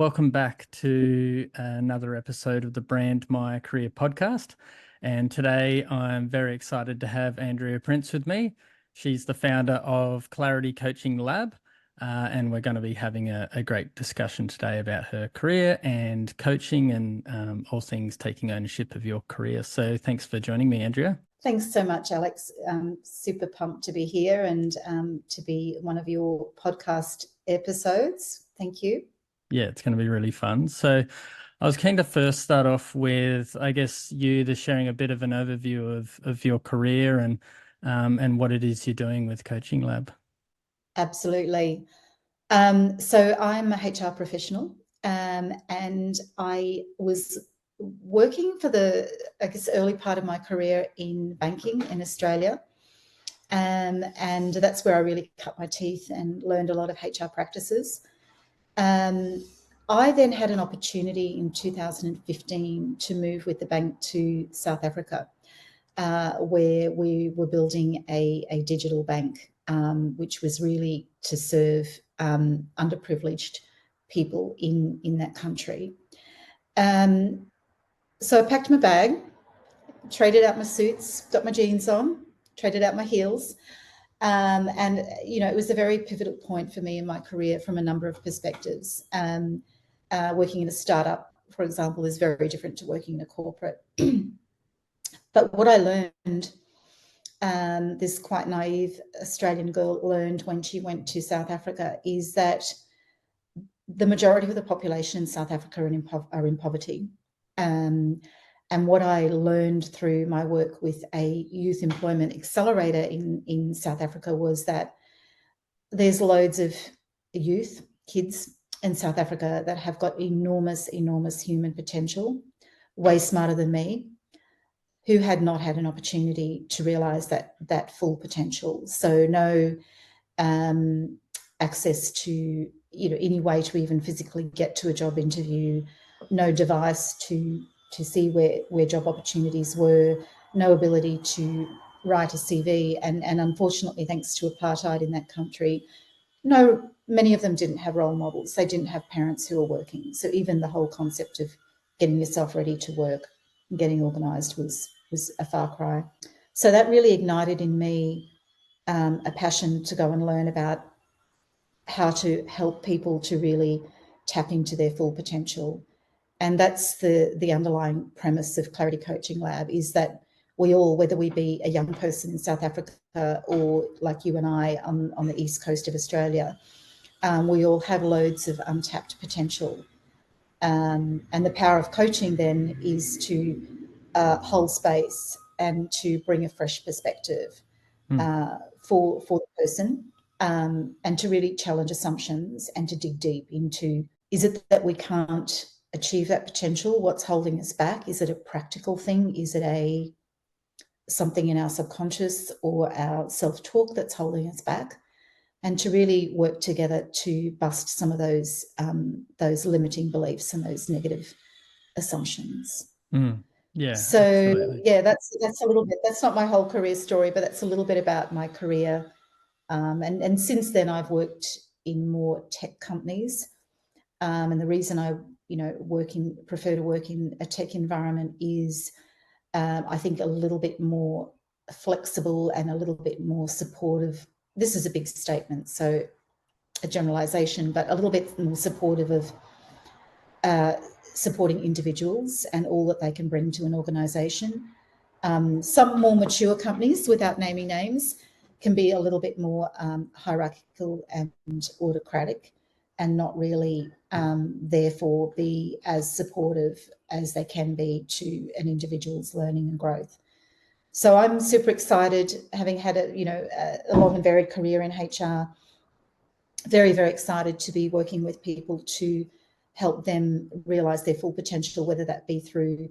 Welcome back to another episode of the Brand My Career podcast. And today I'm very excited to have Andrea Prince with me. She's the founder of Clarity Coaching Lab, and we're going to be having a great discussion today about her career and coaching and all things taking ownership of your career. So thanks for joining me, Andrea. Thanks so much, Alex. Super pumped to be here and to be one of your podcast episodes. Thank you. Yeah, it's going to be really fun. So I was keen to first start off with, I guess, you just sharing a bit of an overview of your career and what it is you're doing with Coaching Lab. Absolutely. So I'm a HR professional, and I was working for the, early part of my career in banking in Australia. And that's where I really cut my teeth and learned a lot of HR practices. I then had an opportunity in 2015 to move with the bank to South Africa, where we were building a digital bank, which was really to serve underprivileged people in that country. So I packed my bag, traded out my suits, got my jeans on, traded out my heels. And, it was a very pivotal point for me in my career from a number of perspectives. Working in a startup, for example, is very different to working in a corporate. But what I learned, this quite naive Australian girl learned when she went to South Africa, is that the majority of the population in South Africa are in poverty. And what I learned through my work with a youth employment accelerator in South Africa was that there's loads of youth, kids in South Africa that have got enormous human potential, way smarter than me, who had not had an opportunity to realise that full potential. So no access to, any way to even physically get to a job interview, no device to see where job opportunities were, no ability to write a CV. And unfortunately, thanks to apartheid in that country, many of them didn't have role models. They didn't have parents who were working. So even the whole concept of getting yourself ready to work and getting organised was a far cry. So that really ignited in me a passion to go and learn about how to help people to really tap into their full potential. And that's the underlying premise of Clarity Coaching Lab, is that we all, whether we be a young person in South Africa or like you and I on the east coast of Australia, we all have loads of untapped potential. And the power of coaching then is to hold space and to bring a fresh perspective for the person, and to really challenge assumptions and to dig deep into, is it that we can't achieve that potential? What's holding us back? Is it a practical thing? Is it something in our subconscious or our self-talk that's holding us back? And to really work together to bust some of those limiting beliefs and those negative assumptions. Yeah. So absolutely. yeah, that's a little bit. That's not my whole career story, but that's a little bit about my career. And since then, I've worked in more tech companies. And the reason I prefer to work in a tech environment is I think a little bit more flexible and a little bit more supportive. This is a big statement, so a generalization, but a little bit more supportive of supporting individuals and all that they can bring to an organization. Some more mature companies, without naming names, can be a little bit more hierarchical and autocratic, and not really therefore be as supportive as they can be to an individual's learning and growth. So I'm super excited, having had a long and varied career in HR, very, very excited to be working with people to help them realise their full potential, whether that be through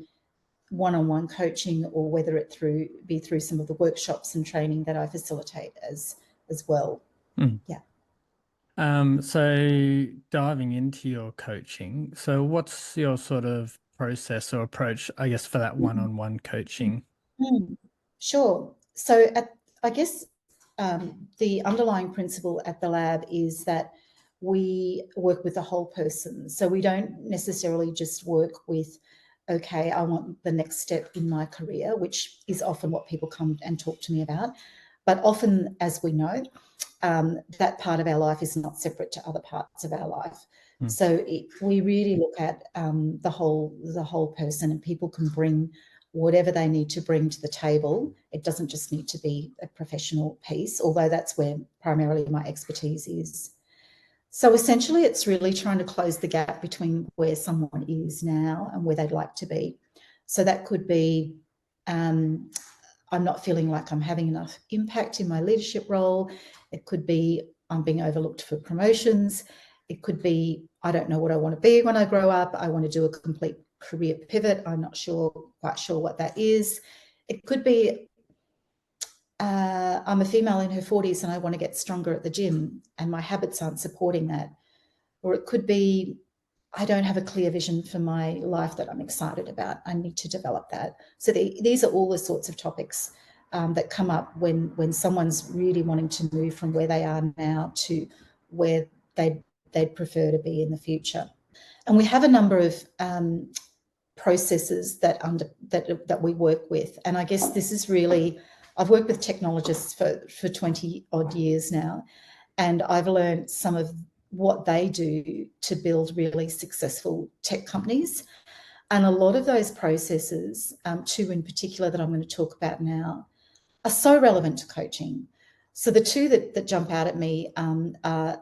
one-on-one coaching or whether it be through some of the workshops and training that I facilitate as well. Yeah. So diving into your coaching, so what's your sort of process or approach, I guess, for that one-on-one coaching? Sure. So I guess the underlying principle at the lab is that we work with the whole person. So we don't necessarily just work with, okay, I want the next step in my career, which is often what people come and talk to me about. But often, as we know, that part of our life is not separate to other parts of our life. So we really look at the whole person, and people can bring whatever they need to bring to the table. It doesn't just need to be a professional piece, although that's where primarily my expertise is. So essentially, it's really trying to close the gap between where someone is now and where they'd like to be. So that could be, I'm not feeling like I'm having enough impact in my leadership role. It could be I'm being overlooked for promotions. It could be I don't know what I want to be when I grow up. I want to do a complete career pivot. I'm not quite sure what that is. It could be I'm a female in her 40s and I want to get stronger at the gym and my habits aren't supporting that. Or it could be I don't have a clear vision for my life that I'm excited about. I need to develop that. So these are all the sorts of topics that come up when someone's really wanting to move from where they are now to where they'd prefer to be in the future. And we have a number of processes that we work with. And I guess this is really, I've worked with technologists for 20 odd years now, and I've learned some of what they do to build really successful tech companies. And a lot of those processes, two in particular that I'm going to talk about now, are so relevant to coaching. So the two that jump out at me are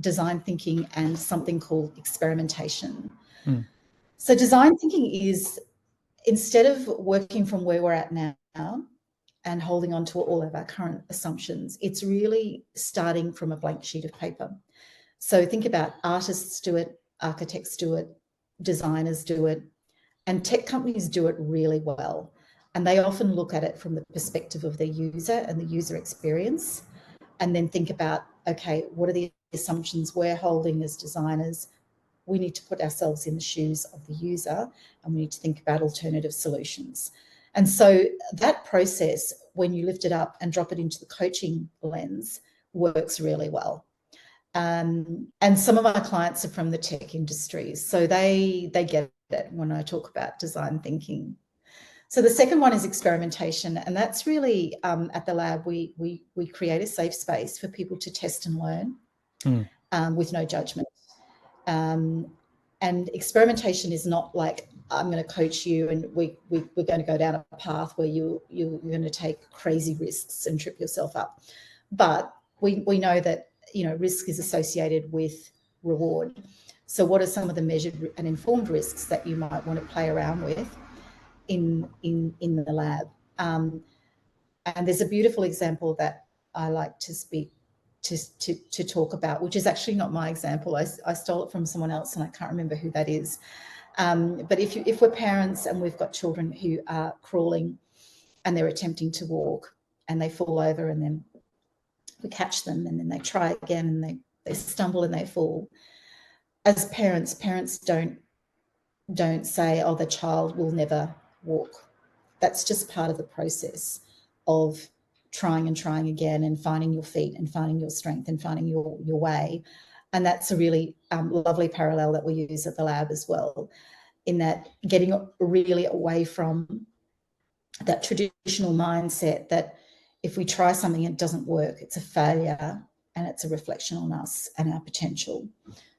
design thinking and something called experimentation. So design thinking is, instead of working from where we're at now and holding on to all of our current assumptions, it's really starting from a blank sheet of paper. So think about artists do it, architects do it, designers do it, and tech companies do it really well. And they often look at it from the perspective of the user and the user experience, and then think about, okay, what are the assumptions we're holding as designers? We need to put ourselves in the shoes of the user, and we need to think about alternative solutions. And so that process, when you lift it up and drop it into the coaching lens, works really well. And some of our clients are from the tech industries, so they get it when I talk about design thinking. So the second one is experimentation, and that's really at the lab we create a safe space for people to test and learn with no judgment. And experimentation is not like I'm going to coach you and we're going to go down a path where you're going to take crazy risks and trip yourself up. But we know that risk is associated with reward. So what are some of the measured and informed risks that you might want to play around with in the lab? And there's a beautiful example that I like to speak to talk about, which is actually not my example. I stole it from someone else and I can't remember who that is. But if we're parents and we've got children who are crawling and they're attempting to walk and they fall over, and then we catch them and then they try again and they stumble and they fall. As parents don't say, oh, the child will never walk. That's just part of the process of trying and trying again and finding your feet and finding your strength and finding your way. And that's a really lovely parallel that we use at the lab as well, in that getting really away from that traditional mindset that if we try something and it doesn't work, it's a failure and it's a reflection on us and our potential.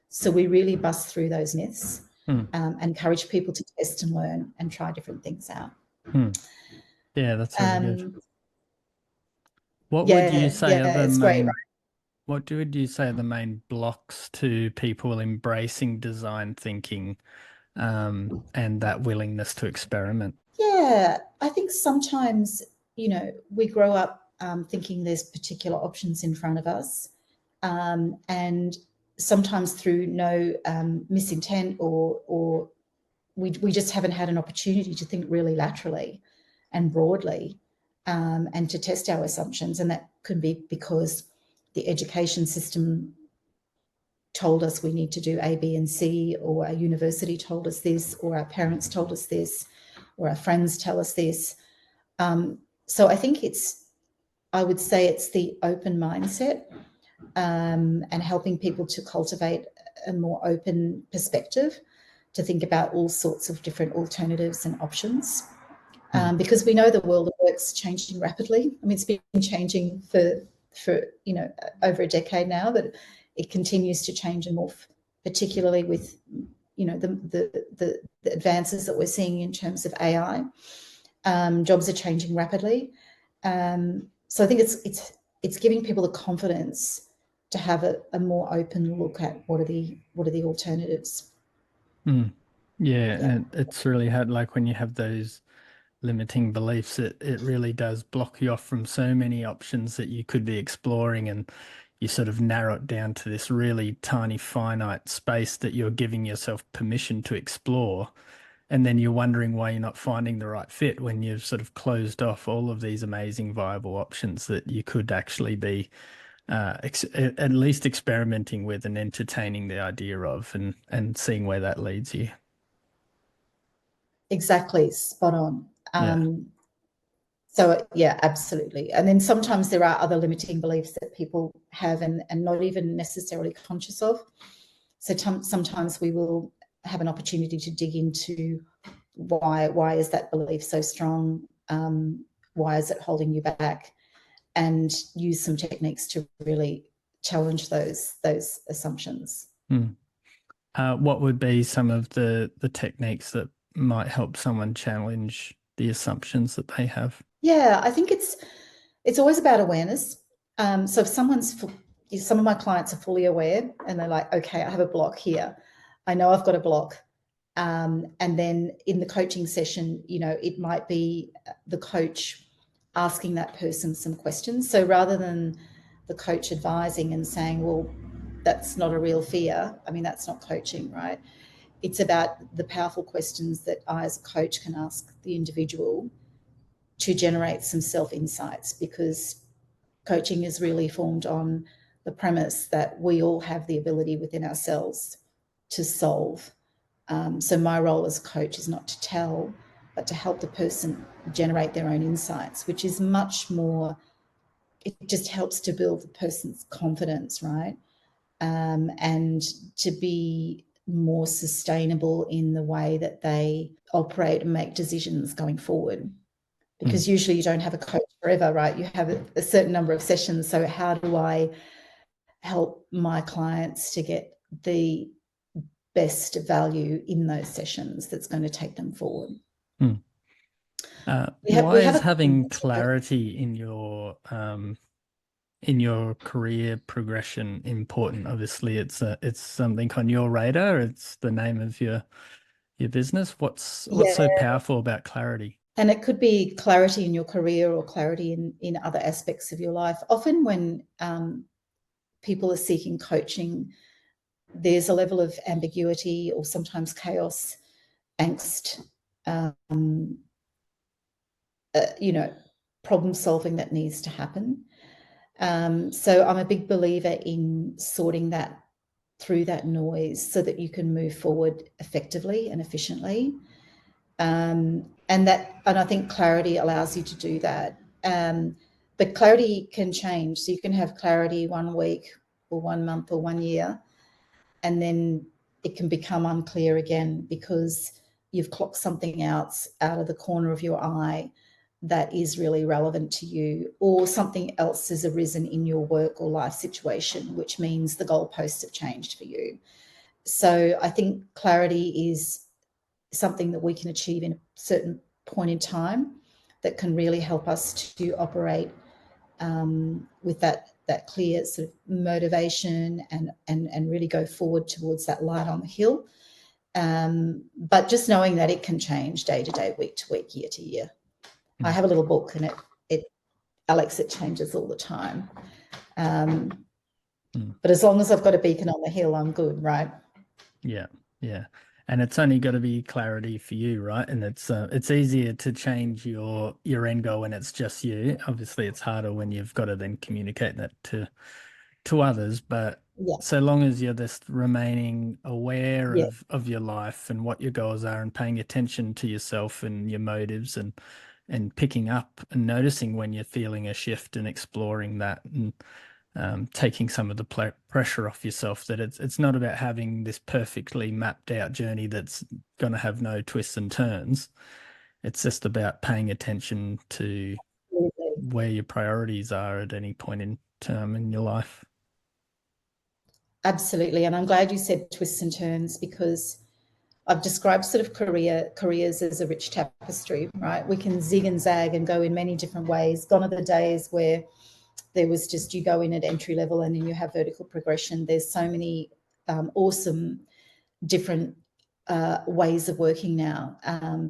So we really bust through those myths, encourage people to test and learn and try different things out. Yeah, that's really good. What would you say are the main? Great. What would you say are the main blocks to people embracing design thinking and that willingness to experiment? Yeah, I think sometimes, we grow up thinking there's particular options in front of us, and sometimes through no misintent or we just haven't had an opportunity to think really laterally and broadly and to test our assumptions. And that could be because the education system told us we need to do A, B, and C, or our university told us this, or our parents told us this, or our friends tell us this. So I think I would say it's the open mindset and helping people to cultivate a more open perspective, to think about all sorts of different alternatives and options. Because we know the world of work's changing rapidly. I mean, it's been changing for over a decade now, but it continues to change and morph, particularly with the advances that we're seeing in terms of AI. Jobs are changing rapidly, so I think it's giving people the confidence to have a more open look at what are the alternatives. Mm. Yeah, Yeah, and it's really hard, like when you have those limiting beliefs, it really does block you off from so many options that you could be exploring, and you sort of narrow it down to this really tiny finite space that you're giving yourself permission to explore. And then you're wondering why you're not finding the right fit when you've sort of closed off all of these amazing viable options that you could actually be at least experimenting with and entertaining the idea of, and seeing where that leads you. exactly, spot on. Yeah. So yeah, absolutely. And then sometimes there are other limiting beliefs that people have and not even necessarily conscious of. So sometimes we will have an opportunity to dig into why is that belief so strong? Why is it holding you back? And use some techniques to really challenge those assumptions. Hmm. What would be some of the techniques that might help someone challenge the assumptions that they have? Yeah, I think it's always about awareness. So if some of my clients are fully aware and they're like, okay, I have a block here. I know I've got a block. And then in the coaching session, it might be the coach asking that person some questions. So rather than the coach advising and saying, well, that's not a real fear, I mean, that's not coaching, right? It's about the powerful questions that I, as a coach, can ask the individual to generate some self insights, because coaching is really formed on the premise that we all have the ability within ourselves to solve. So my role as a coach is not to tell, but to help the person generate their own insights, which is much more, it just helps to build the person's confidence, right? And to be more sustainable in the way that they operate and make decisions going forward. Mm. Because usually you don't have a coach forever, right? You have a certain number of sessions. So how do I help my clients to get the best value in those sessions that's going to take them forward? Mm. We Why have is a having clarity in your career progression important? Obviously, it's something on your radar. It's the name of your business. What's so yeah, powerful about clarity? and it could be clarity in your career or clarity in other aspects of your life. Often when people are seeking coaching, there's a level of ambiguity or sometimes chaos, angst, um, you know, problem solving that needs to happen. So I'm a big believer in sorting that through that noise so that you can move forward effectively and efficiently. And I think clarity allows you to do that. But clarity can change. So you can have clarity 1 week or 1 month or 1 year, and then it can become unclear again because you've clocked something else out of the corner of your eye that is really relevant to you, or something else has arisen in your work or life situation, which means the goalposts have changed for you. So I think clarity is something that we can achieve in a certain point in time that can really help us to operate with that clear sort of motivation and really go forward towards that light on the hill. But just knowing that it can change day to day, week to week, year to year. I Mm. have a little book, and it Alex, it changes all the time. Mm. But as long as I've got a beacon on the hill, I'm good, right? Yeah, yeah. And it's only got to be clarity for you, right? And it's easier to change your end goal when it's just you. Obviously, it's harder when you've got to then communicate that to others, but Yeah, so long as you're just remaining aware yeah, of your life and what your goals are, and paying attention to yourself and your motives, and picking up and noticing when you're feeling a shift and exploring that, and taking some of the pressure off yourself, that it's not about having this perfectly mapped out journey that's going to have no twists and turns. It's just about paying attention to where your priorities are at any point in time in your life. Absolutely. And I'm glad you said twists and turns, because I've described sort of careers as a rich tapestry, right? We can zig and zag and go in many different ways. Gone are the days where there was just, you go in at entry level and then you have vertical progression. There's so many awesome different ways of working now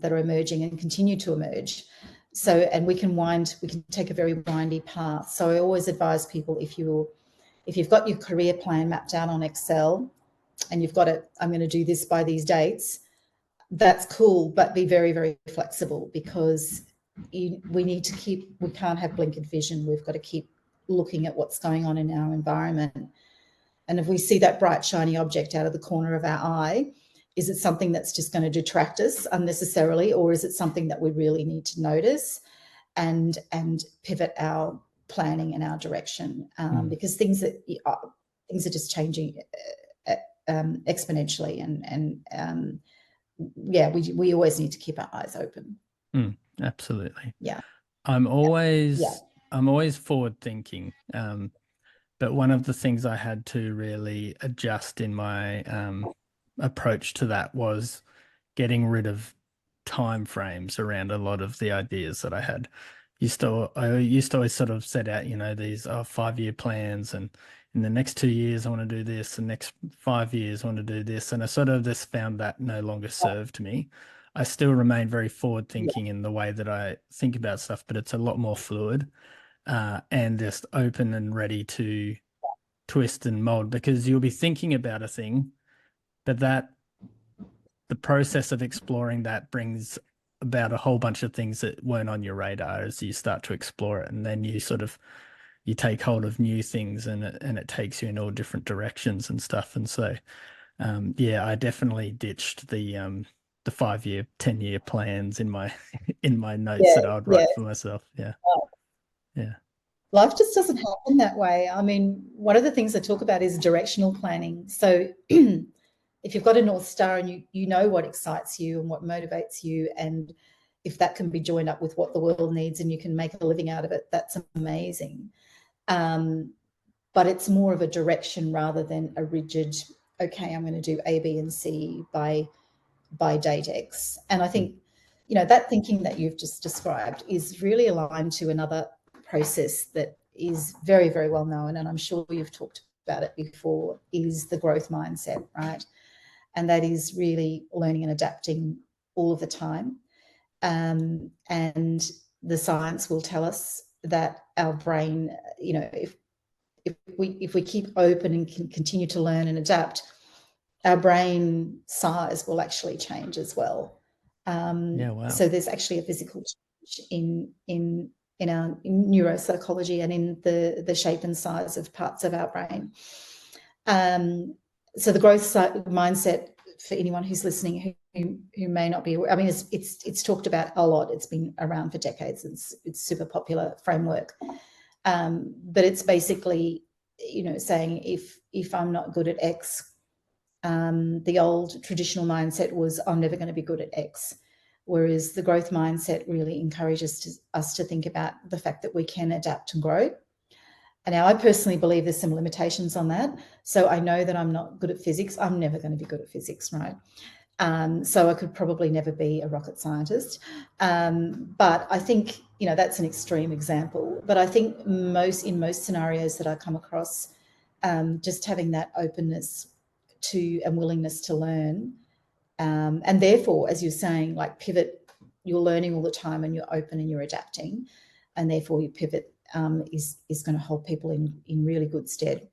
that are emerging and continue to emerge. So, and we can take a very windy path. So I always advise people, if you've got your career plan mapped out on Excel and you've got it, I'm going to do this by these dates, that's cool, but be very, very flexible, because we can't have blinkered vision. We've got to keep looking at what's going on in our environment. And if we see that bright, shiny object out of the corner of our eye, is it something that's just going to detract us unnecessarily, or is it something that we really need to notice and pivot our planning and our direction? Because things are just changing exponentially, and we always need to keep our eyes open. Absolutely. Yeah. I'm always forward thinking. But one of the things I had to really adjust in my approach to that was getting rid of time frames around a lot of the ideas that I had. I used to always sort of set out, these 5-year plans, and in the next 2 years I want to do this, the next 5 years I want to do this, and I sort of just found that no longer served me. I still remain very forward thinking in the way that I think about stuff, but it's a lot more fluid and just open and ready to twist and mold, because you'll be thinking about a thing, but the process of exploring that brings about a whole bunch of things that weren't on your radar as you start to explore it. And then you take hold of new things, and it takes you in all different directions and stuff. And so, I definitely ditched the 5-year, 10-year plans in my in my notes that I would write for myself. Yeah. Yeah. Life just doesn't happen that way. I mean, one of the things I talk about is directional planning. So if you've got a North Star and you know what excites you and what motivates you, and if that can be joined up with what the world needs and you can make a living out of it, that's amazing. But it's more of a direction rather than a rigid, okay, I'm going to do A, B, and C by date X. And I think, that thinking that you've just described is really aligned to another process that is very, very well known, and I'm sure you've talked about it before, is the growth mindset, right? And that is really learning and adapting all of the time. And the science will tell us that our brain, if we keep open and can continue to learn and adapt, our brain size will actually change as well. Wow. So there's actually a physical change in our neuropsychology and in the shape and size of parts of our brain. So the growth mindset, for anyone who's listening who may not be aware, I mean, it's talked about a lot. It's been around for decades. It's super popular framework. But it's basically, saying if I'm not good at X, the old traditional mindset was I'm never going to be good at X. Whereas the growth mindset really encourages us to think about the fact that we can adapt and grow. And now I personally believe there's some limitations on that. So I know that I'm not good at physics. I'm never going to be good at physics, right? So I could probably never be a rocket scientist. But I think, that's an extreme example. But I think in most scenarios that I come across, just having that openness to and willingness to learn, and therefore, as you're saying, like pivot, you're learning all the time and you're open and you're adapting, and therefore your pivot is going to hold people in really good stead.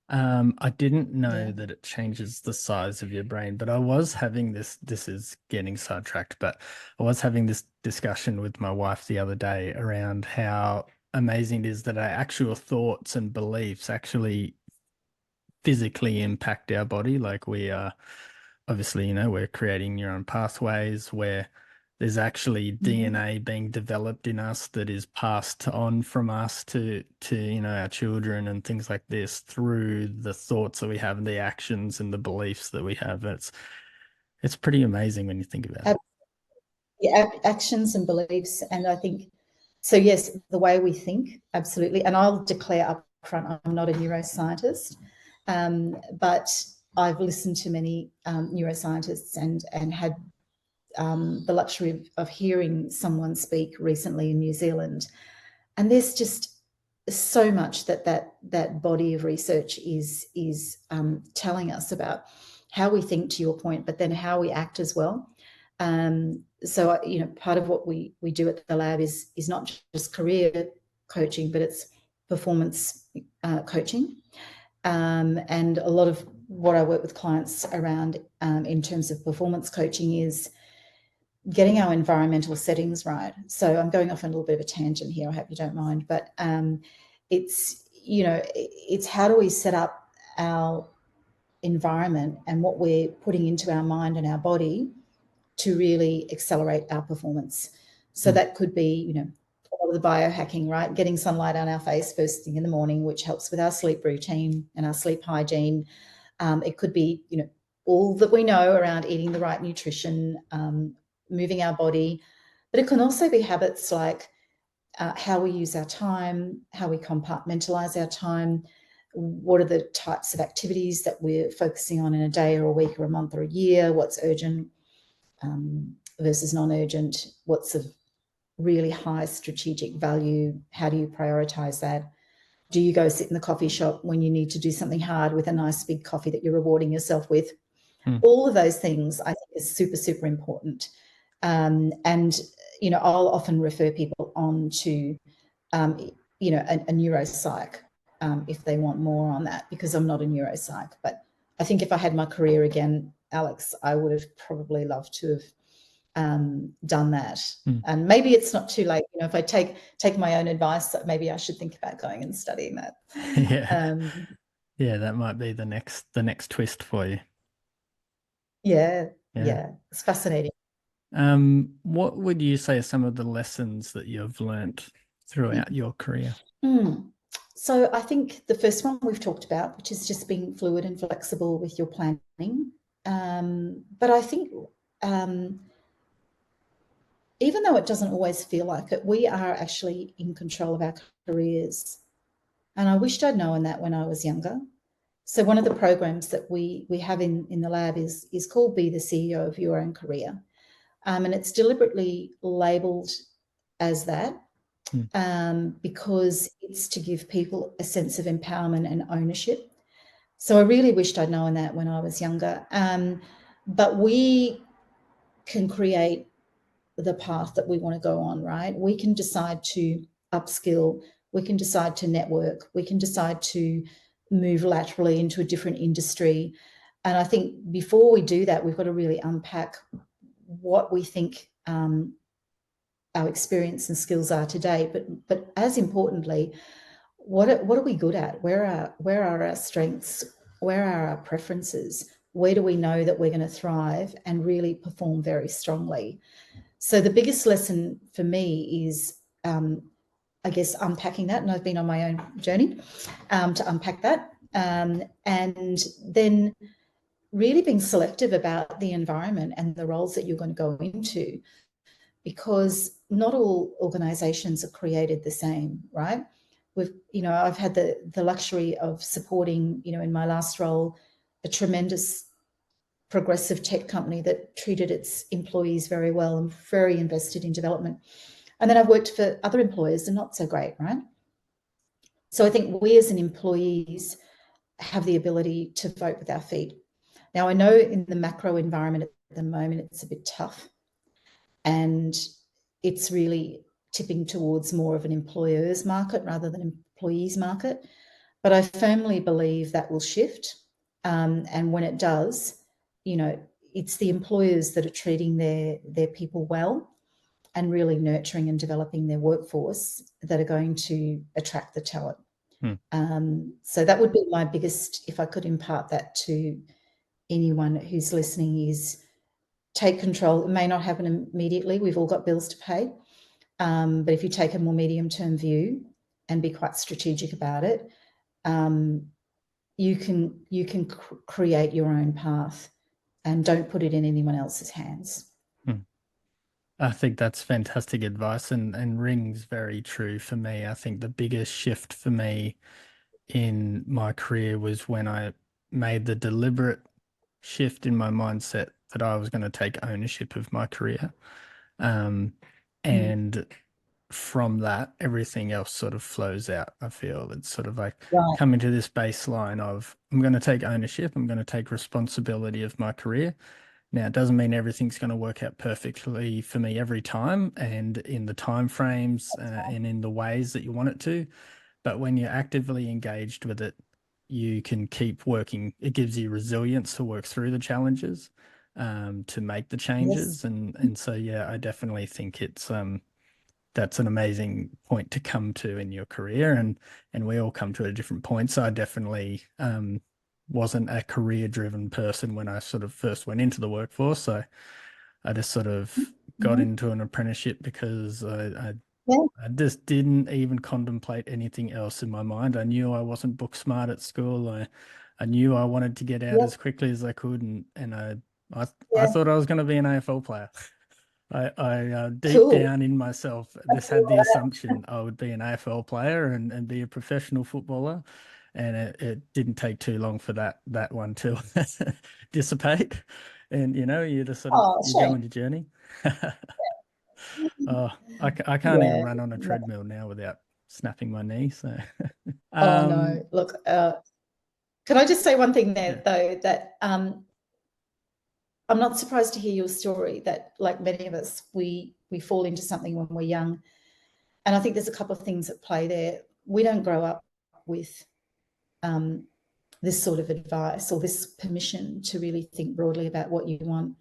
I didn't know that it changes the size of your brain, but I was having this is getting sidetracked, but I was having this discussion with my wife the other day around how amazing it is that our actual thoughts and beliefs actually physically impact our body. Like we are obviously, we're creating neuron pathways, we're there's actually Mhm. DNA being developed in us that is passed on from us to our children and things like this through the thoughts that we have and the actions and the beliefs that we have. It's pretty amazing when you think about it. Yeah, actions and beliefs. And I think, so yes, the way we think, absolutely. And I'll declare up front, I'm not a neuroscientist, but I've listened to many neuroscientists and had the luxury of hearing someone speak recently in New Zealand. And there's just so much that body of research is telling us about how we think, to your point, but then how we act as well. So part of what we do at the lab is not just career coaching, but it's performance coaching. And a lot of what I work with clients around in terms of performance coaching is getting our environmental settings right. So I'm going off on a little bit of a tangent here. I hope you don't mind, but it's how do we set up our environment and what we're putting into our mind and our body to really accelerate our performance. So Mm, that could be, all of the biohacking, right? Getting sunlight on our face first thing in the morning, which helps with our sleep routine and our sleep hygiene. It could be, all that we know around eating the right nutrition, moving our body, but it can also be habits like how we use our time, how we compartmentalize our time, what are the types of activities that we're focusing on in a day or a week or a month or a year, what's urgent versus non-urgent, what's of really high strategic value, how do you prioritize that? Do you go sit in the coffee shop when you need to do something hard with a nice big coffee that you're rewarding yourself with? mm, All of those things I think is super, super important. And, I'll often refer people on to, a neuropsych if they want more on that, because I'm not a neuropsych. But I think if I had my career again, Alex, I would have probably loved to have done that. mm. And maybe it's not too late. If I take my own advice, maybe I should think about going and studying that. Yeah. Um, Yeah, that might be the next twist for you. yeah, Yeah. yeah, it's fascinating. What would you say are some of the lessons that you've learnt throughout your career? Mm. So I think the first one we've talked about, which is just being fluid and flexible with your planning. But I think um, even though it doesn't always feel like it, we are actually in control of our careers. And I wished I'd known that when I was younger. So one of the programs that we have in the lab is called Be the CEO of Your Own Career. And it's deliberately labelled as that Mm, because it's to give people a sense of empowerment and ownership. So I really wished I'd known that when I was younger. But we can create the path that we want to go on, right? We can decide to upskill, we can decide to network, we can decide to move laterally into a different industry. And I think before we do that, we've got to really unpack what we think our experience and skills are today. But as importantly, what are we good at? Where are our strengths? Where are our preferences? Where do we know that we're going to thrive and really perform very strongly? So the biggest lesson for me is, I guess, unpacking that. And I've been on my own journey to unpack that. And then really being selective about the environment and the roles that you're going to go into, because not all organizations are created the same, right? I've had the luxury of supporting, in my last role, a tremendous progressive tech company that treated its employees very well and very invested in development. And then I've worked for other employers and not so great, right? So I think we as an employees have the ability to vote with our feet. Now, I know in the macro environment at the moment, it's a bit tough and it's really tipping towards more of an employers market rather than employees market. But I firmly believe that will shift. And when it does, it's the employers that are treating their people well and really nurturing and developing their workforce that are going to attract the talent. mm. So that would be my biggest, if I could impart that to anyone who's listening, is take control. It may not happen immediately. We've all got bills to pay. But if you take a more medium-term view and be quite strategic about it, you can create your own path and don't put it in anyone else's hands. Hmm. I think that's fantastic advice and rings very true for me. I think the biggest shift for me in my career was when I made the deliberate shift in my mindset that I was going to take ownership of my career. Um, Mm. and from that, everything else sort of flows out. I feel it's sort of like Right. coming to this baseline of I'm going to take ownership, I'm going to take responsibility of my career. Now, it doesn't mean everything's going to work out perfectly for me every time and in the time frames and in the ways that you want it to. But when you're actively engaged with it, you can keep working. It gives you resilience to work through the challenges, to make the Yes. changes. And so yeah, I definitely think it's that's an amazing point to come to in your career, and we all come to a different point. So I definitely wasn't a career driven person when I sort of first went into the workforce. So I just sort of got Mhm. into an apprenticeship because Yeah. I just didn't even contemplate anything else in my mind. I knew I wasn't book smart at school. I knew I wanted to get out Yeah. as quickly as I could, and I Yeah. thought I was going to be an AFL player. I deep Cool. down in myself just Absolutely. had the assumption I would be an AFL player and be a professional footballer. And it didn't take too long for that one to dissipate. And you just sort of Oh, you go shame. on your journey. Oh, I can't even Yeah. run on a No. treadmill now without snapping my knee. So Oh um no. Look, can I just say one thing there yeah. though, that I'm not surprised to hear your story, that like many of us, we fall into something when we're young. And I think there's a couple of things at play there. We don't grow up with um, this sort of advice or this permission to really think broadly about what you want.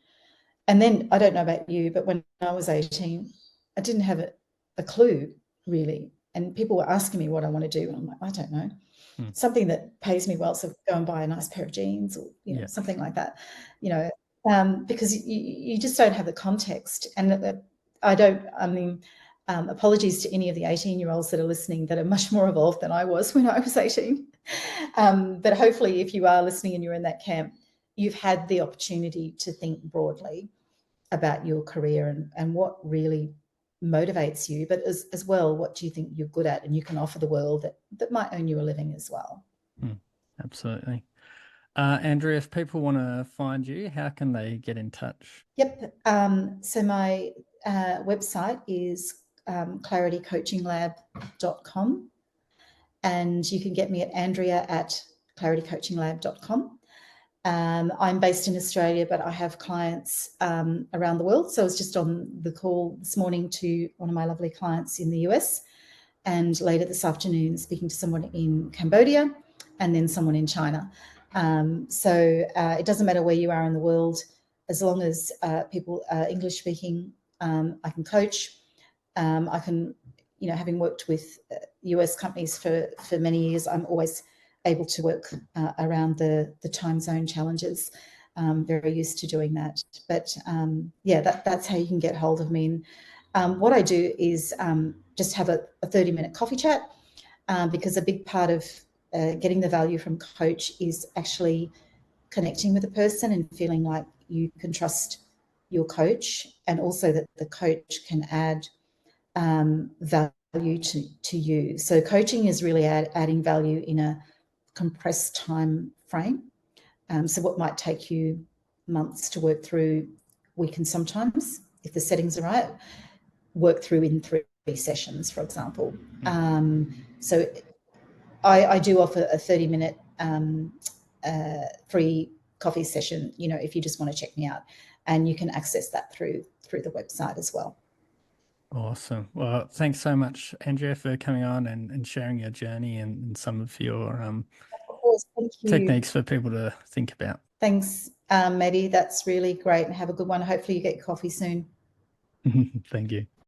And then I don't know about you, but when I was 18, I didn't have a clue really. And people were asking me what I want to do. And I'm like, I don't know. Hmm. Something that pays me well. So go and buy a nice pair of jeans or, Yeah. something like that, you know, because you just don't have the context. And I mean, apologies to any of the 18-year-olds that are listening that are much more evolved than I was when I was 18. But hopefully, if you are listening and you're in that camp, you've had the opportunity to think broadly about your career and what really motivates you, but as well, what do you think you're good at and you can offer the world that might earn you a living as well. Hmm. Absolutely. Andrea, if people want to find you, how can they get in touch? Yep. So my website is claritycoachinglab.com, and you can get me at Andrea at claritycoachinglab.com. I'm based in Australia, but I have clients around the world. So I was just on the call this morning to one of my lovely clients in the US, and later this afternoon speaking to someone in Cambodia, and then someone in China. So it doesn't matter where you are in the world, as long as people are English speaking, I can coach. I can, having worked with US companies for many years, I'm always able to work around the time zone challenges. Very used to doing that. But yeah, that's how you can get hold of me. And what I do is just have a 30-minute coffee chat, because a big part of getting the value from coach is actually connecting with a person and feeling like you can trust your coach, and also that the coach can add value to you. So coaching is really adding value in a compressed time frame. So what might take you months to work through, we can sometimes, if the settings are right, work through in 3 sessions, for example. Hmm. So I do offer a 30-minute free coffee session, if you just want to check me out. And you can access that through the website as well. Awesome. Well, thanks so much, Andrea, for coming on and sharing your journey and some of your Of course, thank you. techniques for people to think about. Thanks, Maddie. That's really great. And have a good one. Hopefully you get coffee soon. Thank you.